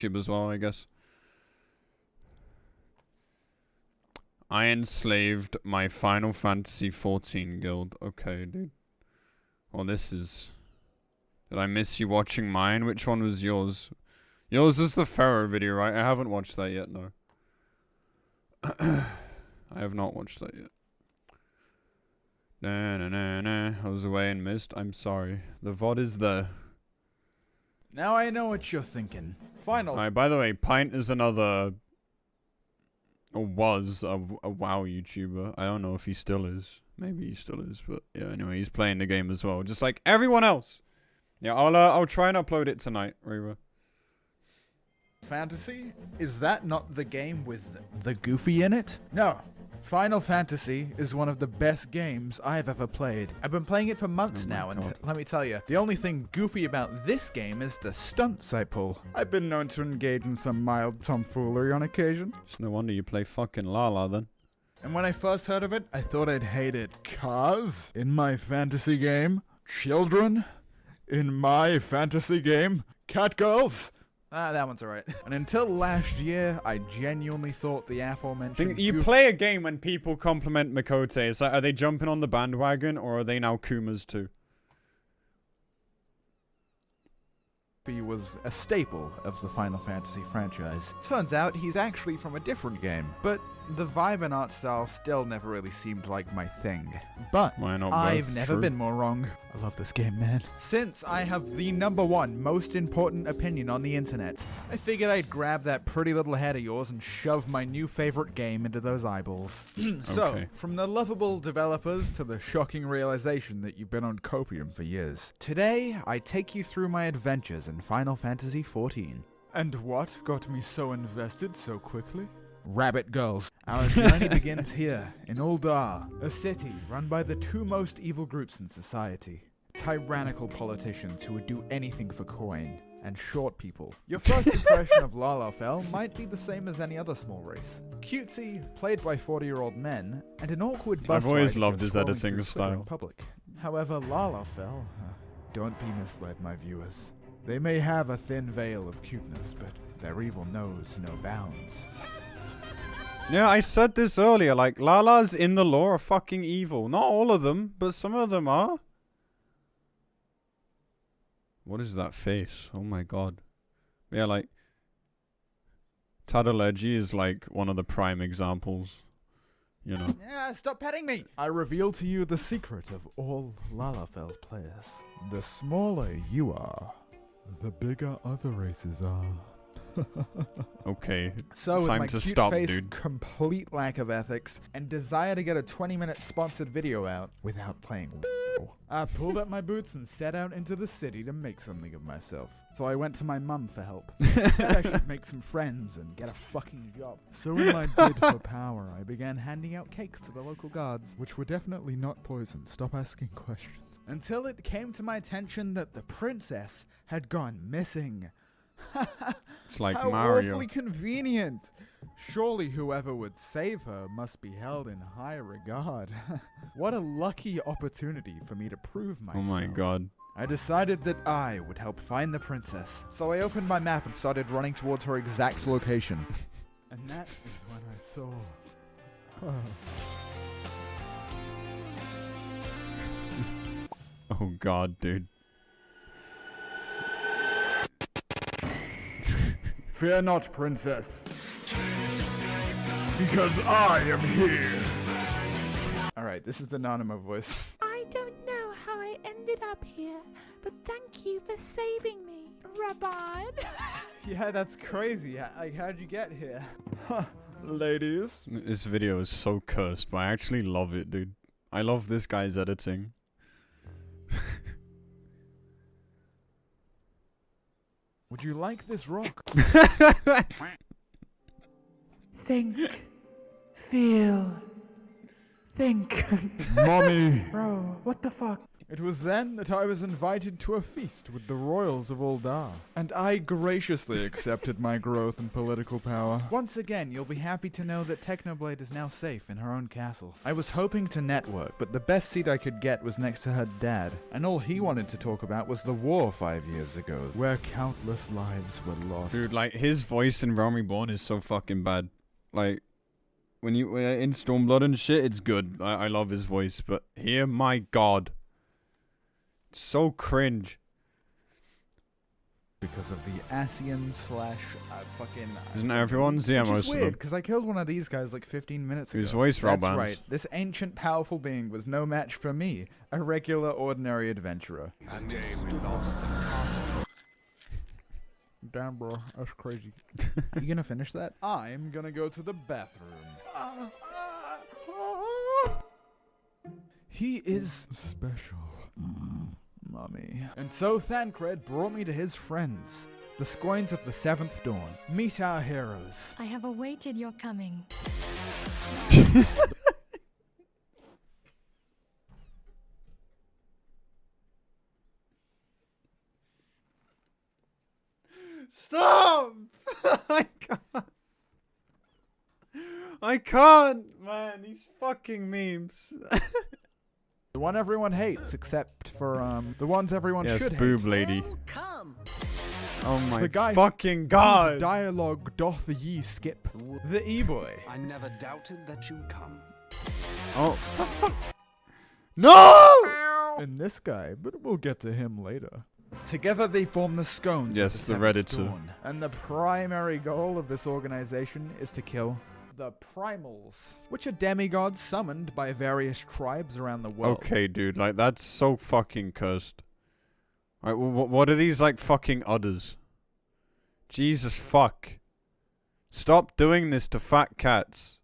YouTube as well, I guess. I enslaved my Final Fantasy 14 guild. Okay, dude. Well, this is... Did I miss you watching mine? Which one was yours? Yours is the Pharaoh video, right? I haven't watched that yet, no. I have not watched that yet. Nah. I was away and missed. I'm sorry. The VOD is there. Now I know what you're thinking. Final. Alright, by the way, Pint is another... Or was a WoW YouTuber. I don't know if he still is. Maybe he still is, but yeah, anyway, he's playing the game as well. Just like everyone else. Yeah, I'll try and upload it tonight, Reva. Fantasy? Is that not the game with the Goofy in it? No. Final Fantasy is one of the best games I've ever played. I've been playing it for months now, and let me tell you, the only thing goofy about this game is the stunts I pull. I've been known to engage in some mild tomfoolery on occasion. It's no wonder you play fucking Lala then. And when I first heard of it, I thought I'd hate it, 'cause in my fantasy game, children, in my fantasy game, catgirls. That one's alright. And until last year, I genuinely thought the aforementioned... You play a game when people compliment Mikote. It's like, are they jumping on the bandwagon, or are they now Kumas too? He was a staple of the Final Fantasy franchise. Turns out he's actually from a different game, but the vibe and art style still never really seemed like my thing. But I've never been more wrong. I love this game, man. Since I have the #1 most important opinion on the internet, I figured I'd grab that pretty little head of yours and shove my new favorite game into those eyeballs. So, from the lovable developers to the shocking realization that you've been on copium for years, today I take you through my adventures in Final Fantasy XIV. And what got me so invested so quickly? Rabbit girls. Our journey begins here, in Uldar, a city run by the two most evil groups in society. Tyrannical politicians who would do anything for coin, and short people. Your first impression of Lalafell might be the same as any other small race. Cutesy, played by 40-year-old men, and an awkward bus I've always ride loved his scrolling editing through style. Public. However, Lalafell, don't be misled, my viewers. They may have a thin veil of cuteness, but their evil knows no bounds. Yeah, I said this earlier, like, Lalas in the lore are fucking evil. Not all of them, but some of them are. What is that face? Oh my god. Yeah, like, Tadaleji is like one of the prime examples. You know. Yeah, stop petting me! I reveal to you the secret of all Lalafell players. The smaller you are, the bigger other races are. Okay, so time with my to cute stop, face, dude. Complete lack of ethics, and desire to get a 20-minute sponsored video out without playing I pulled up my boots and set out into the city to make something of myself. So I went to my mum for help. Said I should make some friends and get a fucking job. So in my bid for power, I began handing out cakes to the local guards, which were definitely not poisoned. Stop asking questions. Until it came to my attention that the princess had gone missing. It's like How Mario. awfully convenient. Surely whoever would save her must be held in high regard. What a lucky opportunity for me to prove myself. Oh my god. I decided that I would help find the princess. So I opened my map and started running towards her exact location. And that is when I saw... Oh god, dude. Fear not, princess, because I am here. Alright, this is the Nanima voice. I don't know how I ended up here, but thank you for saving me, Rabban. Yeah, that's crazy. Like, how'd you get here? Huh, ladies. This video is so cursed, but I actually love it, dude. I love this guy's editing. Would you like this rock? Think. Feel. Think. Mommy. Bro, what the fuck? It was then that I was invited to a feast with the royals of Uldar, and I graciously accepted my growth in political power. Once again, you'll be happy to know that Technoblade is now safe in her own castle. I was hoping to network, but the best seat I could get was next to her dad, and all he wanted to talk about was the war 5 years ago, where countless lives were lost. Dude, like, his voice in Realm Reborn is so fucking bad. Like, when in Stormblood and shit, it's good. I love his voice, but here, my god. So cringe. Because of the Asian slash fucking... Isn't everyone's? Yeah, Which is most of weird, them. because I killed one of these guys like 15 minutes ago. Whose voice That's Roban's. right. This ancient, powerful being was no match for me, a regular, ordinary adventurer. Damn, bro. That's crazy. You gonna finish that? I'm gonna go to the bathroom. He is special. Mommy. And so Thancred brought me to his friends, the Scoins of the Seventh Dawn. Meet our heroes. I have awaited your coming. Stop! I can't. I can't, man. These fucking memes. The one everyone hates, except for the ones everyone Yes, should boob hate. lady. Oh my The guy fucking whose god! dialogue doth ye skip. The e-boy. I never doubted that you'd come. Oh, the fuck? No! And this guy, but we'll get to him later. Together they form the Scones. Yes, of the Seventh Redditor. Dawn. And the primary goal of this organization is to kill the Primals, which are demigods summoned by various tribes around the world. Okay, dude, like, that's so fucking cursed. Alright, what are these, like, fucking udders? Jesus fuck. Stop doing this to fat cats.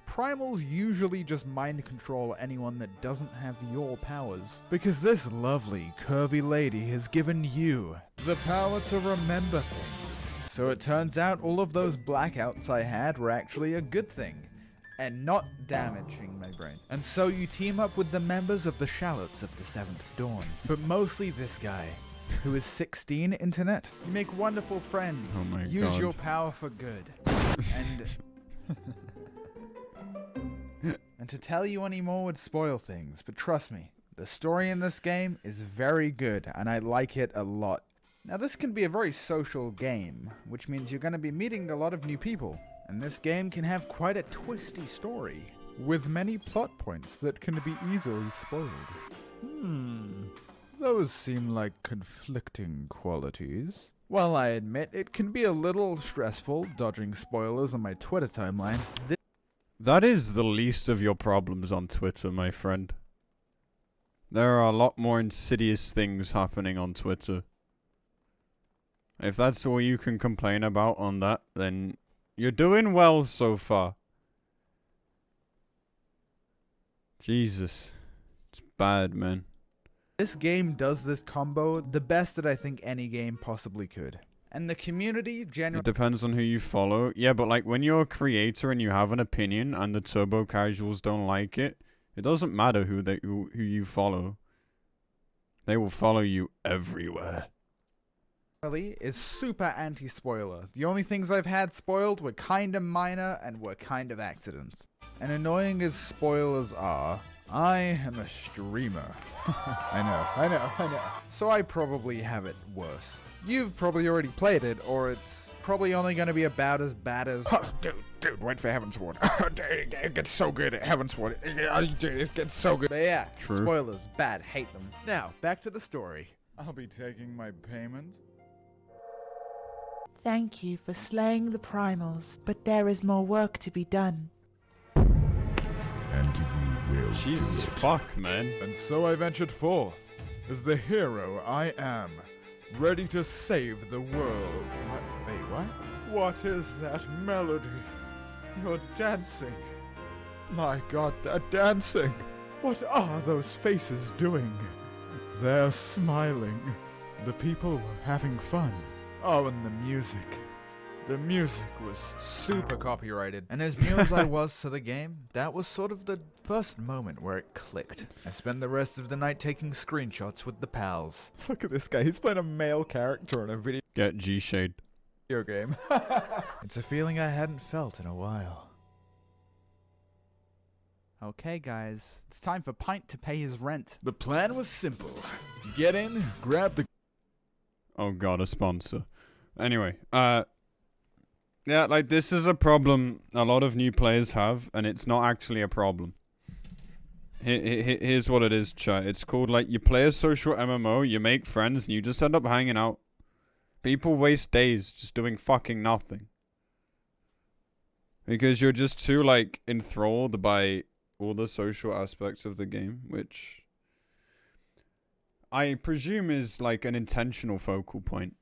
Primals usually just mind control anyone that doesn't have your powers. Because this lovely, curvy lady has given you the power to remember things. So it turns out all of those blackouts I had were actually a good thing. And not damaging my brain. And so you team up with the members of the Shallots of the Seventh Dawn. But mostly this guy, who is 16, internet. You make wonderful friends. Oh my Use God. your power for good. And... And to tell you any more would spoil things, but trust me, the story in this game is very good, and I like it a lot. Now this can be a very social game, which means you're going to be meeting a lot of new people, and this game can have quite a twisty story, with many plot points that can be easily spoiled. Those seem like conflicting qualities. While I admit it can be a little stressful dodging spoilers on my Twitter timeline, That is the least of your problems on Twitter, my friend. There are a lot more insidious things happening on Twitter. If that's all you can complain about on that, then you're doing well so far. Jesus. It's bad, man. this game does this combo the best that I think any game possibly could. And the community It generally... depends on who you follow. Yeah, but like when you're a creator and you have an opinion and the turbo casuals don't like it, it doesn't matter who you follow. They will follow you everywhere. is super anti-spoiler. The only things I've had spoiled were kinda minor and were kind of accidents. And annoying as spoilers are, I am a streamer. I know. So I probably have it worse. You've probably already played it, or it's probably only going to be about as bad as... Dude, wait for Heavensward. It gets so good at Heavensward. It gets so good. But yeah, True. spoilers, bad, hate them. Now, back to the story. I'll be taking my payment. Thank you for slaying the primals, but there is more work to be done. And you will Jesus do it. fuck, man. And so I ventured forth, as the hero I am, ready to save the world. What? What is that melody? You're dancing. My God, they're dancing. What are those faces doing? They're smiling. The people were having fun. Oh, and the music. The music was super copyrighted, and as new as I was to the game, that was sort of the first moment where it clicked. I spent the rest of the night taking screenshots with the pals. Look at this guy, he's playing a male character in a video Get G-Shade. game. It's a feeling I hadn't felt in a while. Okay guys, it's time for Pint to pay his rent. The plan was simple. Get in, grab the... Oh god, a sponsor. Anyway, yeah, like, this is a problem a lot of new players have, and it's not actually a problem. Here's what it is, chat. It's called, like, you play a social MMO, you make friends, and you just end up hanging out. People waste days just doing fucking nothing. Because you're just too, like, enthralled by all the social aspects of the game, which I presume is, like, an intentional focal point.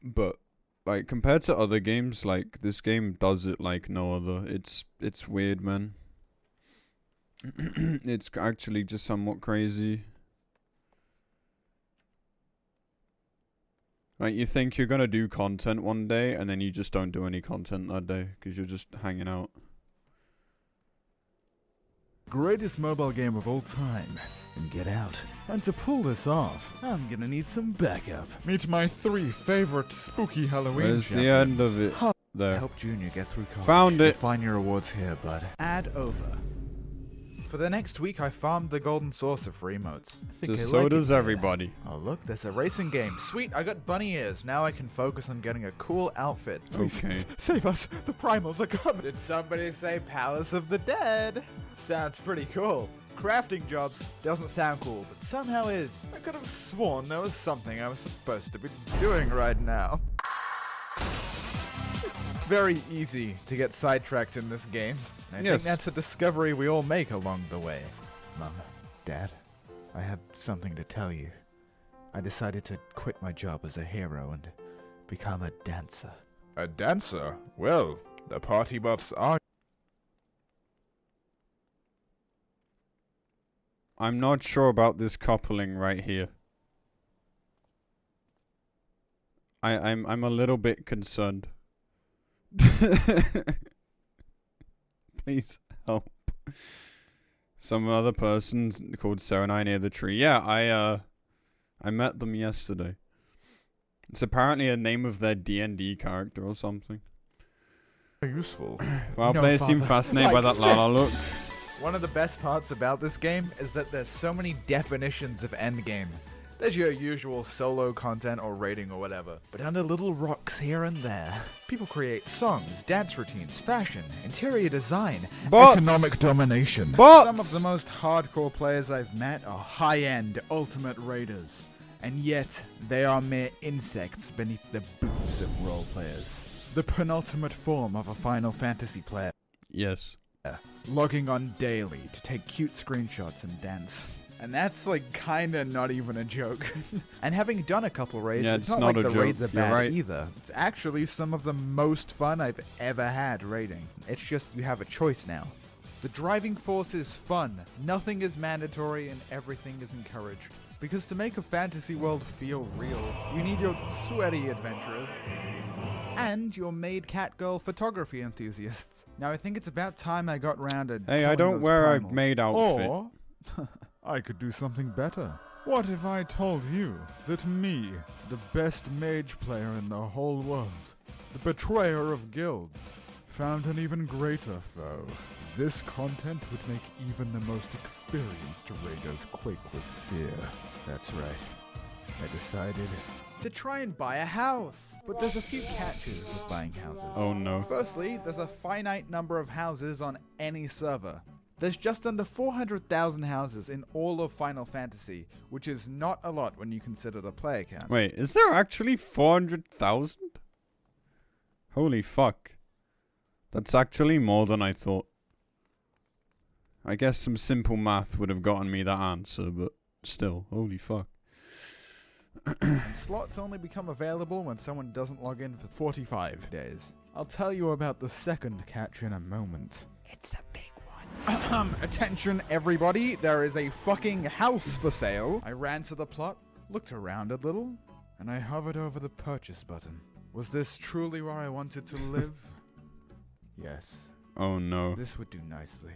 But, like, compared to other games, like, this game does it like no other. It's weird, man. It's actually just somewhat crazy. Like, you think you're gonna do content one day, and then you just don't do any content that day, because you're just hanging out. Greatest mobile game of all time, and Get Out. And to pull this off, I'm gonna need some backup. Meet my 3 favorite spooky Halloween Where's the champions. end of it? There. Help Junior get through college. Found it. You'll find your rewards here, bud. Add over. For the next week, I farmed the golden saucer for emotes. I think Just I so like does it. everybody. Oh look, there's a racing game. Sweet, I got bunny ears. Now I can focus on getting a cool outfit. Okay. Save us, the primals are coming. Did somebody say Palace of the Dead? Sounds pretty cool. Crafting jobs doesn't sound cool, but somehow is. I could have sworn there was something I was supposed to be doing right now. It's very easy to get sidetracked in this game. I Yes. think that's a discovery we all make along the way. Mom, Dad, I have something to tell you. I decided to quit my job as a hero and become a dancer. A dancer? Well, the party buffs are... I'm not sure about this coupling right here. I'm a little bit concerned. Please help. Some other person called Serenaya near the tree. Yeah, I met them yesterday. It's apparently a name of their D&D character or something. useful. Well, No, players seem Father. fascinated by that Lala look. One of the best parts about this game is that there's so many definitions of endgame. There's your usual solo content or raiding or whatever, but under little rocks here and there, people create songs, dance routines, fashion, interior design, Bots! economic domination. Bots! Some of the most hardcore players I've met are high-end ultimate raiders, and yet they are mere insects beneath the boots of role players. The penultimate form of a Final Fantasy player. Yes. Logging on daily to take cute screenshots and dance. And that's like kinda not even a joke. And having done a couple raids, Yeah, it's it's not not like a the joke. raids are You're bad right. either. It's actually some of the most fun I've ever had raiding. It's just you have a choice now. The driving force is fun. Nothing is mandatory and everything is encouraged. Because to make a fantasy world feel real, you need your sweaty adventurers and your maid cat girl photography enthusiasts. Now I think it's about time I got round to Hey, I killing don't those wear a primals. maid outfit. Or I could do something better. What if I told you that me, the best mage player in the whole world, the betrayer of guilds, found an even greater foe? This content would make even the most experienced raiders quake with fear. That's right. I decided to try and buy a house. But there's a few catches with buying houses. Oh no. Firstly, there's a finite number of houses on any server. There's just under 400,000 houses in all of Final Fantasy, which is not a lot when you consider the player count. Wait, is there actually 400,000? Holy fuck. That's actually more than I thought. I guess some simple math would have gotten me that answer, but still, holy fuck. Slots only become available when someone doesn't log in for 45 days. I'll tell you about the second catch in a moment. It's a big one. Attention everybody, there is a fucking house for sale. I ran to the plot, looked around a little, and I hovered over the purchase button. Was this truly where I wanted to live? Yes. Oh no. This would do nicely.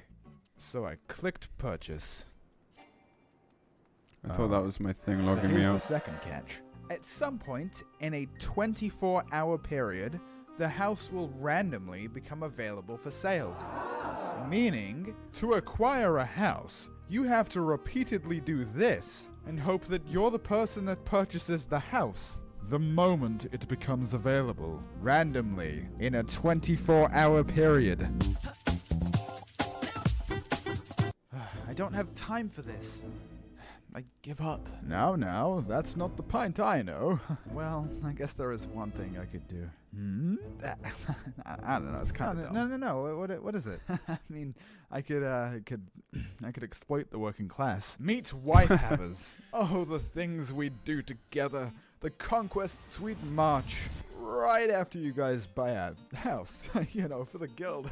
So I clicked purchase. I thought that was my thing So logging me here's the out. second catch. At some point in a 24-hour period, the house will randomly become available for sale. Meaning, to acquire a house, you have to repeatedly do this and hope that you're the person that purchases the house the moment it becomes available, randomly, in a 24-hour period. I don't have time for this. I give up. Now, that's not the pint I know. Well, I guess there is one thing I could do. I don't know, it's kind of No, what is it? I mean, I could exploit the working class. Meet wife havers. Oh, the things we'd do together. The conquests we'd march. Right after you guys buy a house, for the guild.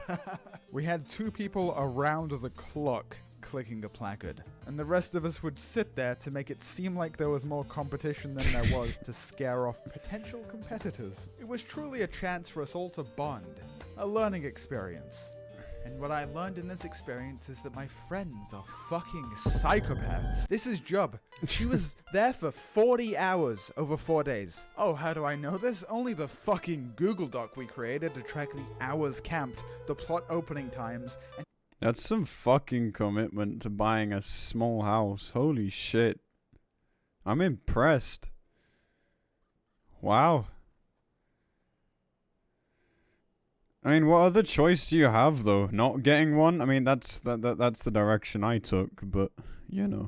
We had 2 people around the clock clicking a placard, and the rest of us would sit there to make it seem like there was more competition than there was to scare off potential competitors. It was truly a chance for us all to bond, a learning experience. And what I learned in this experience is that my friends are fucking psychopaths. This is Job. She was there for 40 hours over 4 days. Oh, how do I know this? Only the fucking Google Doc we created to track the hours camped, the plot opening times, and That's some fucking commitment to buying a small house. Holy shit. I'm impressed. Wow. I mean, what other choice do you have, though? Not getting one? I mean, that's the direction I took, but, There's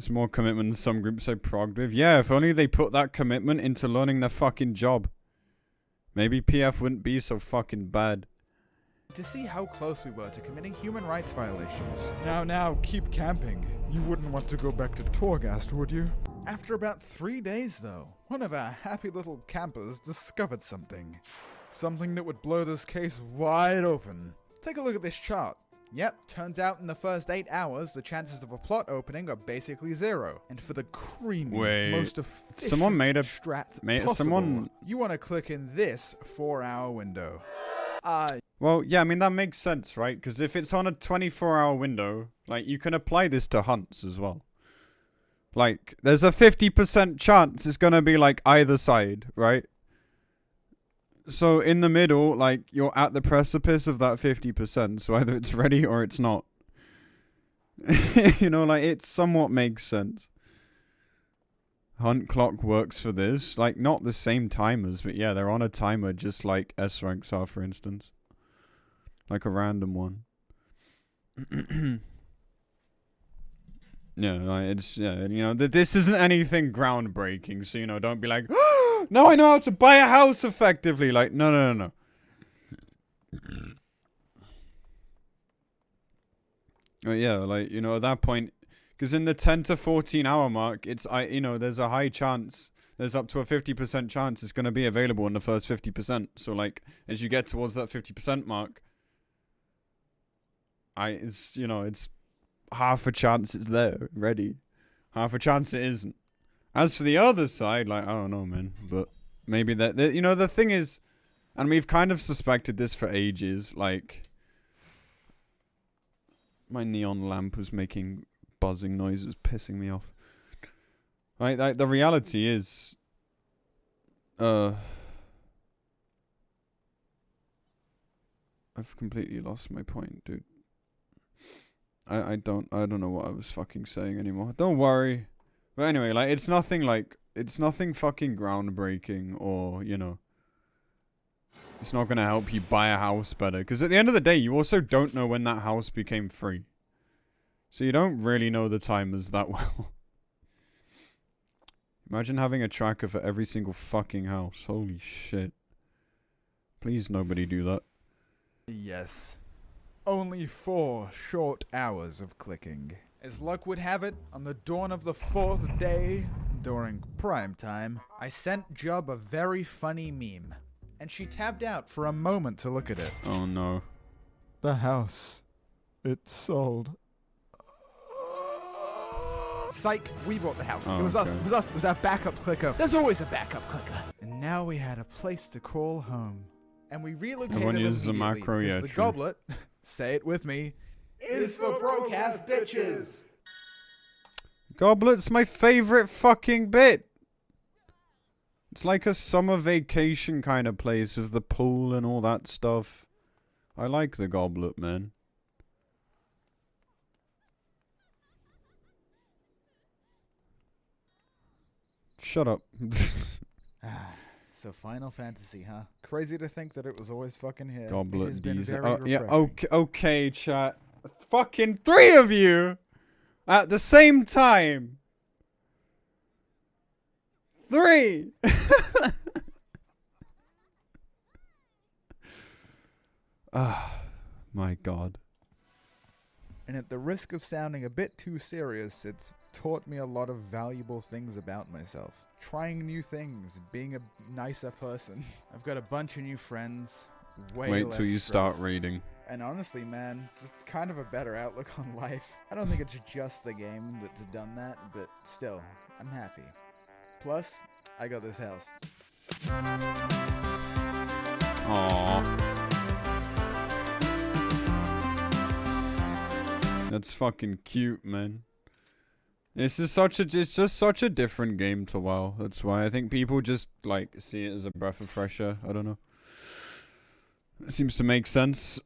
more commitment than some groups I progged with. Yeah, if only they put that commitment into learning their fucking job. Maybe PF wouldn't be so fucking bad. to see how close we were to committing human rights violations. Now, keep camping. You wouldn't want to go back to Torghast, would you? After about 3 days, though, one of our happy little campers discovered something. Something that would blow this case wide open. Take a look at this chart. Yep, turns out in the first 8 hours, the chances of a plot opening are basically 0. And for the creamy, most efficient someone made a strat possible, someone you want to click in this 4-hour window. Well, yeah, I mean, that makes sense, right? Because if it's on a 24-hour window, like, you can apply this to hunts as well. Like, there's a 50% chance it's gonna be, like, either side, right? So, in the middle, like, you're at the precipice of that 50%, so either it's ready or it's not. Like, it somewhat makes sense. Hunt clock works for this. Like, not the same timers, but yeah, they're on a timer just like S ranks are, for instance. Like a random one. Yeah, like it's, this isn't anything groundbreaking, so, don't be like, oh, now I know how to buy a house effectively. Like, no. Oh, yeah, like, at that point, because in the 10 to 14 hour mark, it's, there's a high chance, there's up to a 50% chance it's going to be available in the first 50%. So, like, as you get towards that 50% mark, it's half a chance it's there, ready. Half a chance it isn't. As for the other side, like, I don't know, man. But maybe the thing is, and we've kind of suspected this for ages, like, my neon lamp was making buzzing noises, pissing me off. Like, the reality is, I've completely lost my point, dude. I don't know what I was fucking saying anymore. Don't worry. But anyway, like, it's nothing fucking groundbreaking or, it's not gonna help you buy a house better. Because at the end of the day, you also don't know when that house became free. So you don't really know the timers that well. Imagine having a tracker for every single fucking house. Holy shit. Please nobody do that. Yes. Only 4 short hours of clicking. As luck would have it, on the dawn of the 4th day, during prime time, I sent Job a very funny meme. And she tabbed out for a moment to look at it. Oh no. The house. It sold. Psych, we bought the house. Oh, it was okay. us. It was our backup clicker. There's always a backup clicker. And now we had a place to call home. And we relocated Everyone uses the immediately macro, because yeah, the true. goblet, say it with me, is for broke-ass bitches. Goblet's my favorite fucking bit. It's like a summer vacation kind of place with the pool and all that stuff. I like the Goblet, man. Shut up. So Final Fantasy, huh? Crazy to think that it was always fucking here. It Goblet has been diesel. very Oh, yeah, refreshing. okay, chat. Fucking 3 of you at the same time. 3. Ah, my God. And at the risk of sounding a bit too serious, it's taught me a lot of valuable things about myself. Trying new things, being a nicer person. I've got a bunch of new friends. Wait less till you start stress. reading. And honestly, man, just kind of a better outlook on life. I don't think it's just the game that's done that, but still, I'm happy. Plus, I got this house. Aww. That's fucking cute, man. It's just such a different game to WoW. That's why I think people just like see it as a breath of fresh air. I don't know. It seems to make sense.